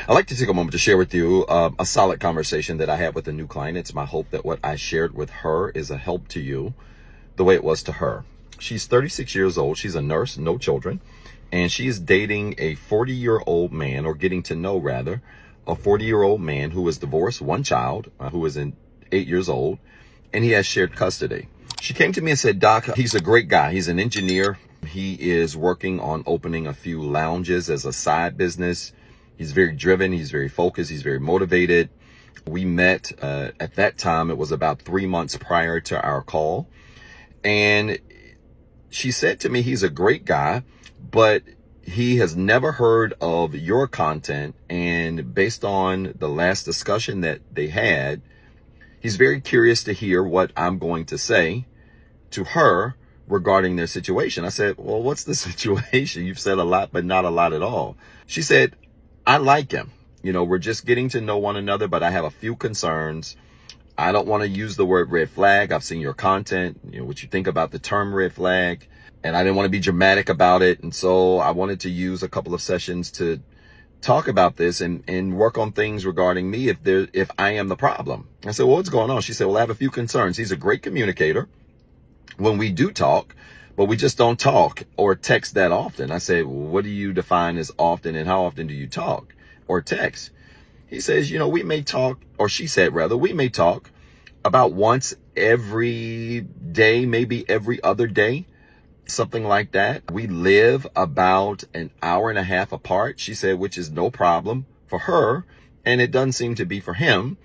I'd like to take a moment to share with you a solid conversation that I had with a new client. It's my hope that what I shared with her is a help to you the way it was to her. She's 36 years old. She's a nurse, no children, and she is dating a 40-year-old man, or getting to know rather, a 40-year-old man who is divorced, one child, who is 8 years old, and he has shared custody. She came to me and said, Doc, he's a great guy. He's an engineer. He is working on opening a few lounges as a side business. He's very driven. He's very focused. He's very motivated. We met at that time. It was about 3 months prior to our call. And she said to me, he's a great guy, but he has never heard of your content. And based on the last discussion that they had, he's very curious to hear what I'm going to say to her regarding their situation. I said, well, what's the situation? You've said a lot, but not a lot at all. She said, I like him. We're just getting to know one another, but I have a few concerns. I don't want to use the word red flag. I've seen your content, what you think about the term red flag, and I didn't want to be dramatic about it. And so I wanted to use a couple of sessions to talk about this and work on things regarding me if I am the problem. I said, well, what's going on? She said, well, I have a few concerns. He's a great communicator when we do talk, but we just don't talk or text that often. I said, well, what do you define as often, and how often do you talk or text? He says, we may talk, or she said rather, we may talk about once every day, maybe every other day, something like that. We live about an hour and a half apart, she said, which is no problem for her, and it doesn't seem to be for him.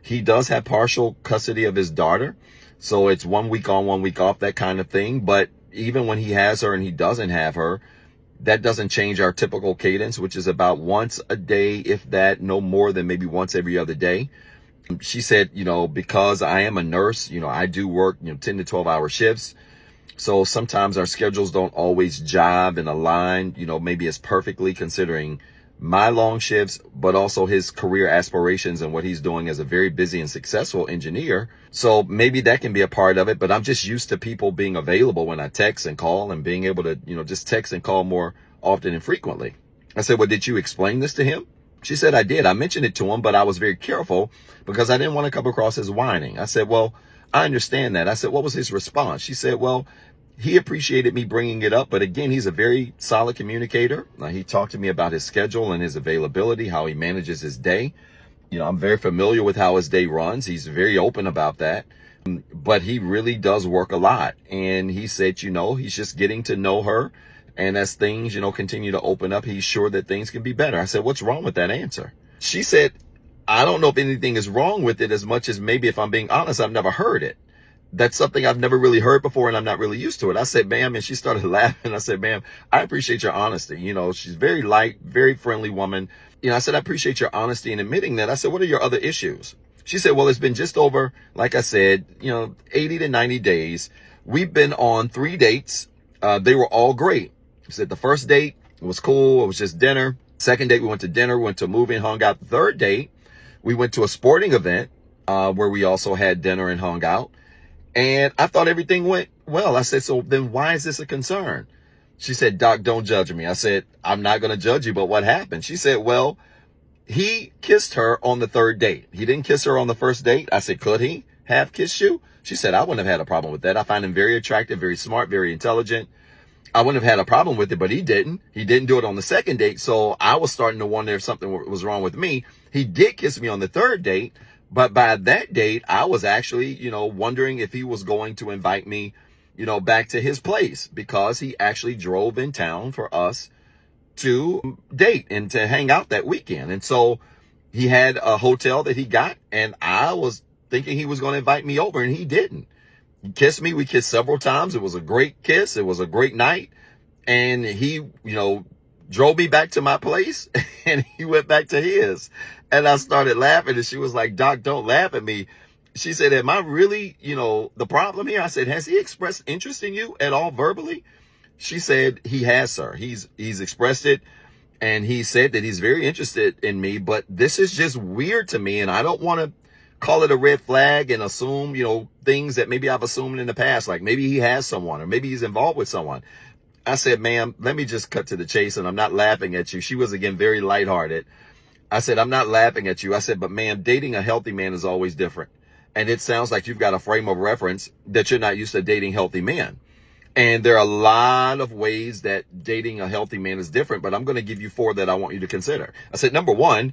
He does have partial custody of his daughter, so it's 1 week on, 1 week off, that kind of thing. But even when he has her and he doesn't have her, that doesn't change our typical cadence, which is about once a day, if that, no more than maybe once every other day. She said, because I am a nurse, I do work, 10 to 12 hour shifts. So sometimes our schedules don't always jive and align, maybe as perfectly, considering my long shifts, but also his career aspirations and what he's doing as a very busy and successful engineer. So maybe that can be a part of it, but I'm just used to people being available when I text and call, and being able to, just text and call more often and frequently. I said, well, did you explain this to him? She said, I did. I mentioned it to him, but I was very careful because I didn't want to come across as whining. I said, well, I understand that. I said, what was his response? She said, well, he appreciated me bringing it up, but again, he's a very solid communicator. He talked to me about his schedule and his availability, how he manages his day. I'm very familiar with how his day runs. He's very open about that, but he really does work a lot. And he said, he's just getting to know her. And as things, continue to open up, he's sure that things can be better. I said, what's wrong with that answer? She said, I don't know if anything is wrong with it, as much as maybe, if I'm being honest, I've never heard it. That's something I've never really heard before, and I'm not really used to it. I said, ma'am, and she started laughing. I said, ma'am, I appreciate your honesty. she's very light, very friendly woman. I said, I appreciate your honesty in admitting that. I said, what are your other issues? She said, well, it's been just over, like I said, 80 to 90 days. We've been on 3 dates. They were all great. She said the first date was cool. It was just dinner. Second date, we went to dinner, went to a movie and hung out. The third date, we went to a sporting event where we also had dinner and hung out. And I thought everything went well. I said, so then why is this a concern? She said, Doc, don't judge me. I said, I'm not going to judge you, but what happened? She said, well, he kissed her on the third date. He didn't kiss her on the first date. I said, could he have kissed you? She said, I wouldn't have had a problem with that. I find him very attractive, very smart, very intelligent. I wouldn't have had a problem with it, but he didn't. He didn't do it on the second date. So I was starting to wonder if something was wrong with me. He did kiss me on the third date. But by that date, I was actually, wondering if he was going to invite me, back to his place, because he actually drove in town for us to date and to hang out that weekend. And so he had a hotel that he got, and I was thinking he was going to invite me over, and he didn't. He kissed me. We kissed several times. It was a great kiss. It was a great night. And he, drove me back to my place, and he went back to his. And I started laughing, and she was like, Doc, don't laugh at me. She said, am I really, the problem here? I said, has he expressed interest in you at all verbally? She said, he has, sir. He's expressed it, and he said that he's very interested in me, but this is just weird to me, and I don't want to call it a red flag and assume, things that maybe I've assumed in the past, like maybe he has someone, or maybe he's involved with someone. I said, ma'am, let me just cut to the chase, and I'm not laughing at you. She was, again, very lighthearted. I said, I'm not laughing at you. I said, but ma'am, dating a healthy man is always different. And it sounds like you've got a frame of reference that you're not used to dating healthy men. And there are a lot of ways that dating a healthy man is different, but I'm going to give you 4 that I want you to consider. I said, number 1,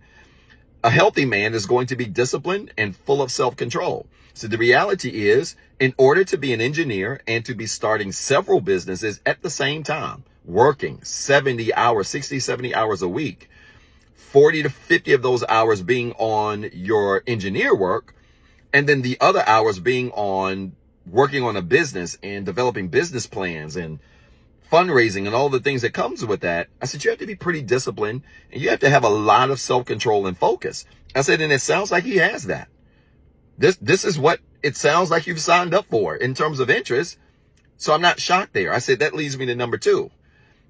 a healthy man is going to be disciplined and full of self-control. So the reality is, in order to be an engineer and to be starting several businesses at the same time, working 70 hours, 60, 70 hours a week, 40 to 50 of those hours being on your engineer work, and then the other hours being on working on a business and developing business plans and fundraising and all the things that comes with that. I said, you have to be pretty disciplined and you have to have a lot of self-control and focus. I said, and it sounds like he has that. This is what it sounds like you've signed up for in terms of interest. So I'm not shocked there. I said, that leads me to number 2.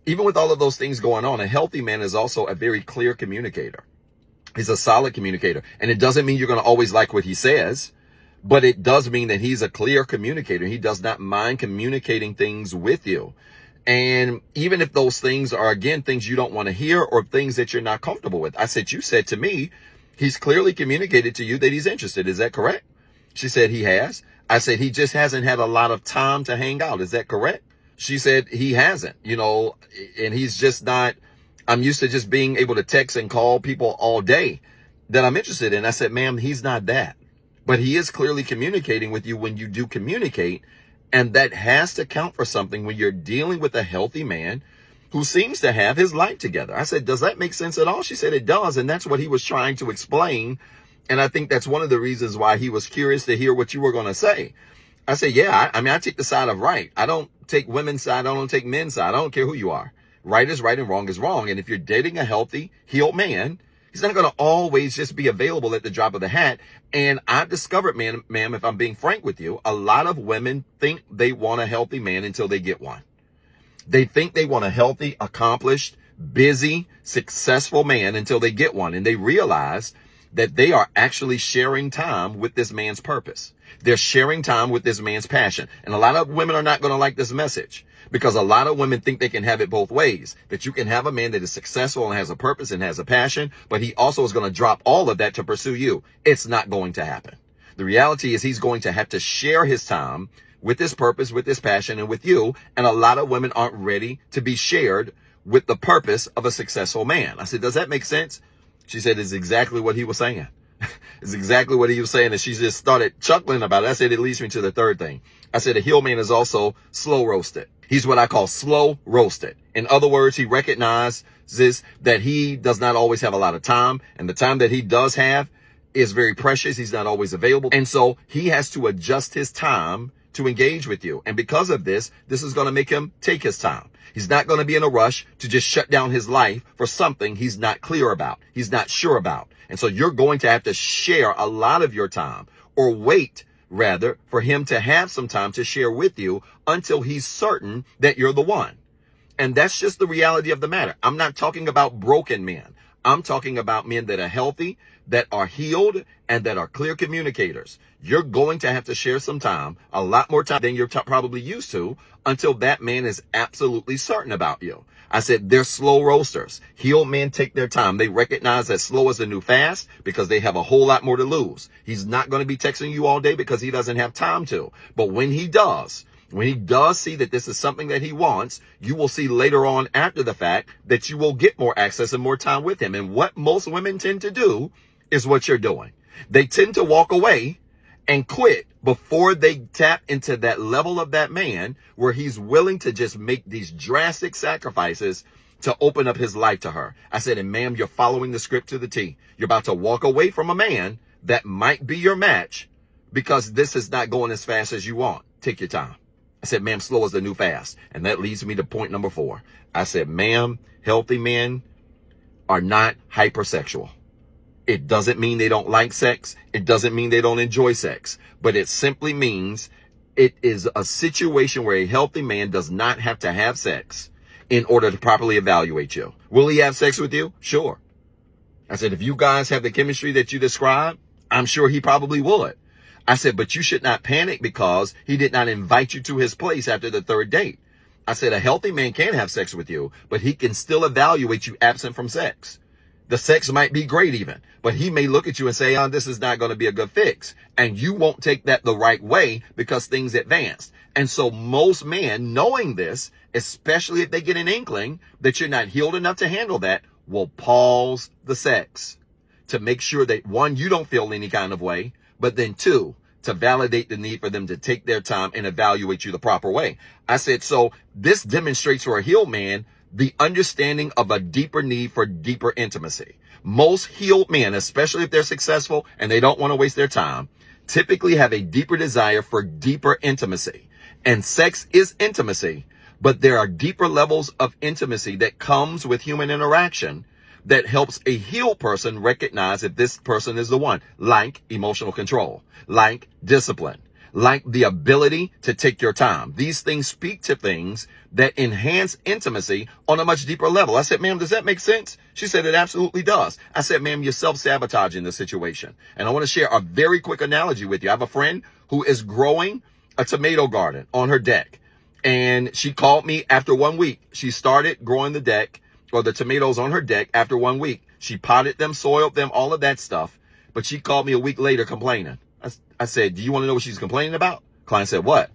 Even with all of those things going on, a healthy man is also a very clear communicator. He's a solid communicator. And it doesn't mean you're going to always like what he says, but it does mean that he's a clear communicator. He does not mind communicating things with you. And even if those things are, again, things you don't want to hear or things that you're not comfortable with. I said, you said to me, he's clearly communicated to you that he's interested. Is that correct? She said, he has. I said, he just hasn't had a lot of time to hang out. Is that correct? She said, he hasn't, and he's just not, I'm used to just being able to text and call people all day that I'm interested in. I said, ma'am, he's not that. But he is clearly communicating with you when you do communicate. And that has to count for something when you're dealing with a healthy man who seems to have his life together. I said, does that make sense at all? She said, it does. And that's what he was trying to explain. And I think that's one of the reasons why he was curious to hear what you were going to say. I said, yeah, I take the side of right. I don't take women's side. I don't take men's side. I don't care who you are. Right is right and wrong is wrong. And if you're dating a healthy, healed man, he's not going to always just be available at the drop of the hat. And I've discovered, ma'am, if I'm being frank with you, a lot of women think they want a healthy man until they get one. They think they want a healthy, accomplished, busy, successful man until they get one. And they realize that they are actually sharing time with this man's purpose. They're sharing time with this man's passion. And a lot of women are not going to like this message because a lot of women think they can have it both ways, that you can have a man that is successful and has a purpose and has a passion, but he also is going to drop all of that to pursue you. It's not going to happen. The reality is he's going to have to share his time with his purpose, with his passion, and with you. And a lot of women aren't ready to be shared with the purpose of a successful man. I said, does that make sense? She said, it's exactly what he was saying. It's exactly what he was saying. And she just started chuckling about it. I said, it leads me to the third thing. I said, a healed man is also slow roasted. He's what I call slow roasted. In other words, he recognizes that he does not always have a lot of time. And the time that he does have is very precious. He's not always available. And so he has to adjust his time to engage with you. And because of this is going to make him take his time. He's not going to be in a rush to just shut down his life for something he's not clear about. He's not sure about. And so you're going to have to share a lot of your time, or wait rather for him to have some time to share with you until he's certain that you're the one. And that's just the reality of the matter. I'm not talking about broken men. I'm talking about men that are healthy, that are healed, and that are clear communicators. You're going to have to share some time, a lot more time than you're probably used to, until that man is absolutely certain about you. I said they're slow roasters. Healed men take their time. They recognize that slow is the new fast because they have a whole lot more to lose. He's not going to be texting you all day because he doesn't have time to. But when he does see that this is something that he wants, you will see later on after the fact that you will get more access and more time with him. And what most women tend to do is what you're doing. They tend to walk away and quit before they tap into that level of that man where he's willing to just make these drastic sacrifices to open up his life to her. I said, and ma'am, you're following the script to the T. You're about to walk away from a man that might be your match because this is not going as fast as you want. Take your time. I said, ma'am, slow is the new fast. And that leads me to point number 4. I said, ma'am, healthy men are not hypersexual. It doesn't mean they don't like sex. It doesn't mean they don't enjoy sex. But it simply means it is a situation where a healthy man does not have to have sex in order to properly evaluate you. Will he have sex with you? Sure. I said, if you guys have the chemistry that you described, I'm sure he probably would. I said, but you should not panic because he did not invite you to his place after the 3rd date. I said, a healthy man can have sex with you, but he can still evaluate you absent from sex. The sex might be great even, but he may look at you and say, this is not going to be a good fix. And you won't take that the right way because things advanced. And so most men, knowing this, especially if they get an inkling that you're not healed enough to handle that, will pause the sex to make sure that, one, you don't feel any kind of way, but then two, to validate the need for them to take their time and evaluate you the proper way. I said, so this demonstrates for a healed man the understanding of a deeper need for deeper intimacy. Most healed men, especially if they're successful and they don't want to waste their time, typically have a deeper desire for deeper intimacy. And sex is intimacy, but there are deeper levels of intimacy that comes with human interaction that helps a healed person recognize if this person is the one, like emotional control, like discipline, like the ability to take your time. These things speak to things that enhance intimacy on a much deeper level. I said, ma'am, does that make sense? She said, it absolutely does. I said, ma'am, you're self-sabotaging the situation. And I want to share a very quick analogy with you. I have a friend who is growing a tomato garden on her deck. And she called me after 1 week. She started growing the deck or the tomatoes on her deck after 1 week. She potted them, soiled them, all of that stuff. But she called me a week later complaining. I said, do you want to know what she's complaining about? Client said, what?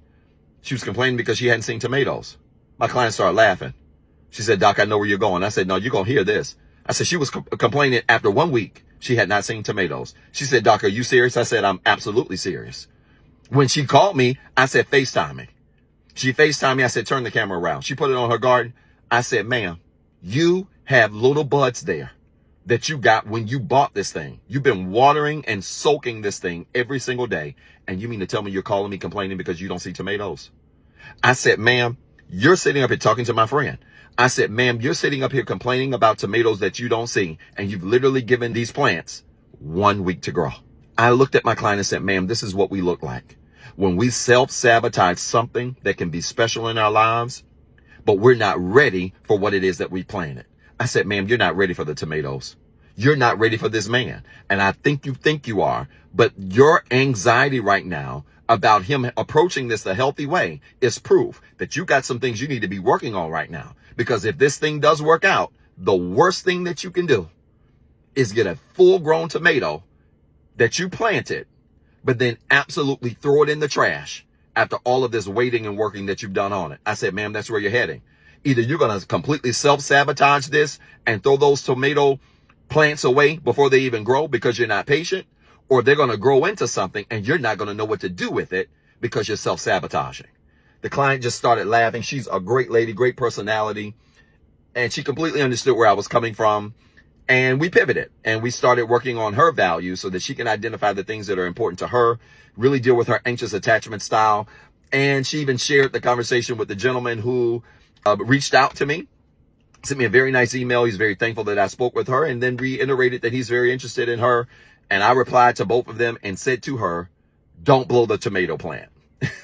She was complaining because she hadn't seen tomatoes. My client started laughing. She said, Doc, I know where you're going. I said, no, you're going to hear this. I said, she was complaining after 1 week. She had not seen tomatoes. She said, Doc, are you serious? I said, I'm absolutely serious. When she called me, I said, FaceTime me. She FaceTimed me. I said, turn the camera around. She put it on her garden. I said, ma'am, you have little buds there that you got when you bought this thing. You've been watering and soaking this thing every single day. And you mean to tell me you're calling me complaining because you don't see tomatoes? I said, ma'am, you're sitting up here talking to my friend. I said, ma'am, you're sitting up here complaining about tomatoes that you don't see. And you've literally given these plants 1 week to grow. I looked at my client and said, ma'am, this is what we look like when we self-sabotage something that can be special in our lives, but we're not ready for what it is that we planted. I said, ma'am, you're not ready for the tomatoes. You're not ready for this man. And I think you are, but your anxiety right now about him approaching this the healthy way is proof that you got some things you need to be working on right now. Because if this thing does work out, the worst thing that you can do is get a full-grown tomato that you planted, but then absolutely throw it in the trash after all of this waiting and working that you've done on it. I said, ma'am, that's where you're heading. Either you're going to completely self-sabotage this and throw those tomato plants away before they even grow because you're not patient, or they're going to grow into something and you're not going to know what to do with it because you're self-sabotaging. The client just started laughing. She's a great lady, great personality, and she completely understood where I was coming from. And we pivoted and we started working on her values so that she can identify the things that are important to her, really deal with her anxious attachment style. And she even shared the conversation with the gentleman who reached out to me, sent me a very nice email. He's very thankful that I spoke with her, and then reiterated that he's very interested in her. And I replied to both of them and said to her, don't blow the tomato plant.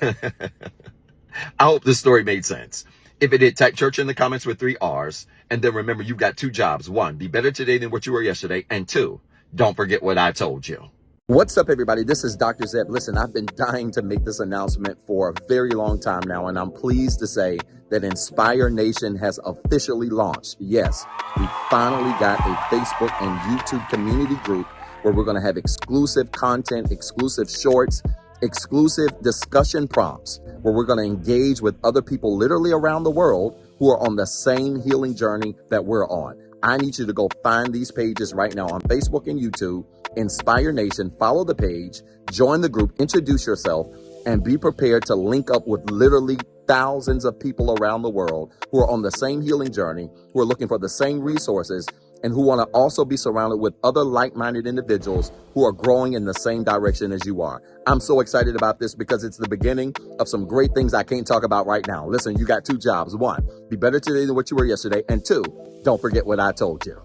I hope this story made sense. If it did, type church in the comments with 3 R's. And then remember, you've got 2 jobs. 1, be better today than what you were yesterday. And 2, don't forget what I told you. What's up, everybody? This is Dr. Zeb. Listen, I've been dying to make this announcement for a very long time now, and I'm pleased to say that Inspire Nation has officially launched. Yes, we finally got a Facebook and YouTube community group where we're going to have exclusive content, exclusive shorts, exclusive discussion prompts, where we're going to engage with other people literally around the world who are on the same healing journey that we're on. I need you to go find these pages right now on Facebook and YouTube. Inspire Nation, follow the page, join the group, introduce yourself, and be prepared to link up with literally thousands of people around the world who are on the same healing journey, who are looking for the same resources, and who want to also be surrounded with other like-minded individuals who are growing in the same direction as you are. I'm so excited about this because it's the beginning of some great things I can't talk about right now. Listen, you got 2 jobs. 1, be better today than what you were yesterday. And 2, don't forget what I told you.